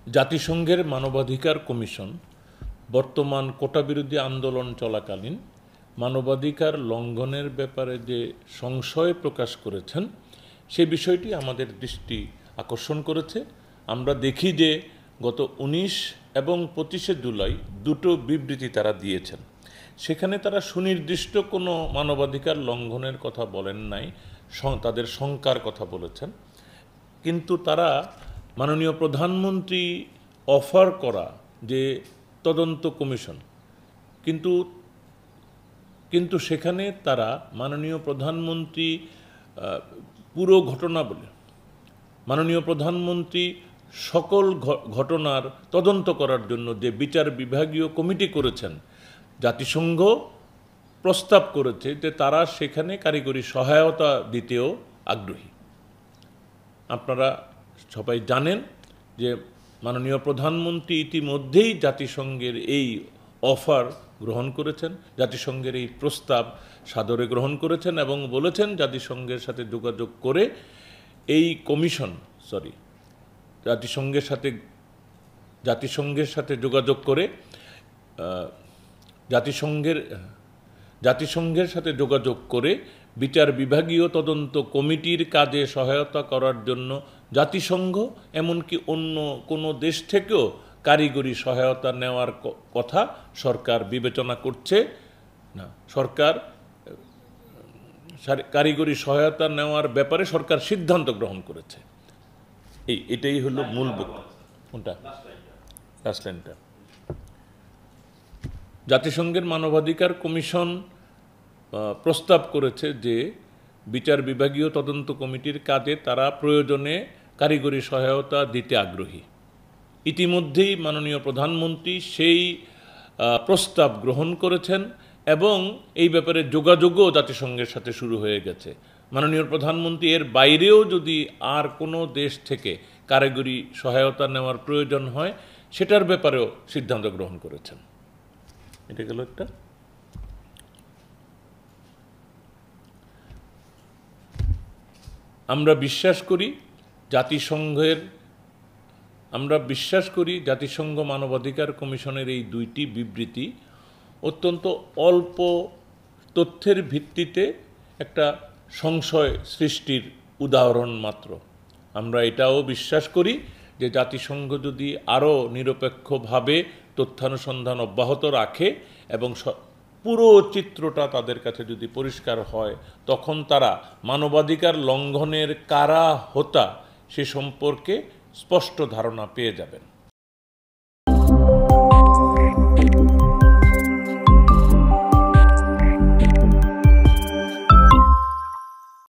জাতিসংঘের মানবাধিকার কমিশন বর্তমান কোটা বিরোধী আন্দোলন চলাকালীন মানবাধিকার লঙ্ঘনের ব্যাপারে যে সংশয় প্রকাশ করেছেন সেই বিষয়টি আমাদের দৃষ্টি আকর্ষণ করেছে। আমরা দেখি যে গত 19 এবং 25শে জুলাই দুটো বিবৃতি তারা দিয়েছেন। সেখানে তারা সুনির্দিষ্ট কোনো মানবাধিকার লঙ্ঘনের কথা বলেন নাই, তাদের শঙ্কার কথা বলেছেন। কিন্তু তারা মাননীয় প্রধানমন্ত্রী অফার করা যে তদন্ত কমিশন, কিন্তু সেখানে তারা মাননীয় প্রধানমন্ত্রী পুরো ঘটনা বলে মাননীয় প্রধানমন্ত্রী সকল ঘটনার তদন্ত করার জন্য যে বিচার বিভাগীয় কমিটি করেছেন, জাতিসংঘ প্রস্তাব করেছে যে তারা সেখানে কারিগরি সহায়তা দিতেও আগ্রহী। আপনারা সবাই জানেন যে মাননীয় প্রধানমন্ত্রী ইতিমধ্যেই জাতিসংঘের এই অফার গ্রহণ করেছেন, জাতিসংঘের এই প্রস্তাব সাদরে গ্রহণ করেছেন এবং বলেছেন জাতিসংঘের সাথে যোগাযোগ করে এই কমিশন জাতিসংঘের সাথে যোগাযোগ করে জাতিসংঘের সাথে যোগাযোগ করে বিচার বিভাগীয় তদন্ত কমিটির কাজে সহায়তা করার জন্য জাতিসংঘ এমনকি অন্য কোনো দেশ থেকেও কারিগরি সহায়তা নেওয়ার কথা সরকার বিবেচনা করছে না। সরকার কারিগরি সহায়তা নেওয়ার ব্যাপারে সরকার সিদ্ধান্ত গ্রহণ করেছে। এটাই হলো মূল কোনটা লাস্ট লাইনটা। জাতিসংঘের মানবাধিকার কমিশন প্রস্তাব করেছে যে বিচার বিভাগীয় তদন্ত কমিটির কাজে তারা প্রয়োজনে কারিগরি সহায়তা দিতে আগ্রহী। ইতিমধ্যেই মাননীয় প্রধানমন্ত্রী সেই প্রস্তাব গ্রহণ করেছেন এবং এই ব্যাপারে যোগাযোগও জাতিসংঘের সাথে শুরু হয়ে গেছে। মাননীয় প্রধানমন্ত্রী এর বাইরেও যদি আর কোনো দেশ থেকে কারিগরি সহায়তা নেওয়ার প্রয়োজন হয় সেটার ব্যাপারেও সিদ্ধান্ত গ্রহণ করেছেন। এটা গেল একটা। আমরা বিশ্বাস করি জাতিসংঘ মানবাধিকার কমিশনের এই দুইটি বিবৃতি অত্যন্ত অল্প তথ্যের ভিত্তিতে একটা সংশয় সৃষ্টির উদাহরণ মাত্র। আমরা এটাও বিশ্বাস করি যে জাতিসংঘ যদি আরও নিরপেক্ষভাবে তথ্যানুসন্ধান অব্যাহত রাখে এবং পুরো চিত্রটা তাদের কাছে যদি পরিষ্কার হয় তখন তারা মানবাধিকার লঙ্ঘনের কারা হোতা সে সম্পর্কে স্পষ্ট ধারণা পেয়ে যাবেন।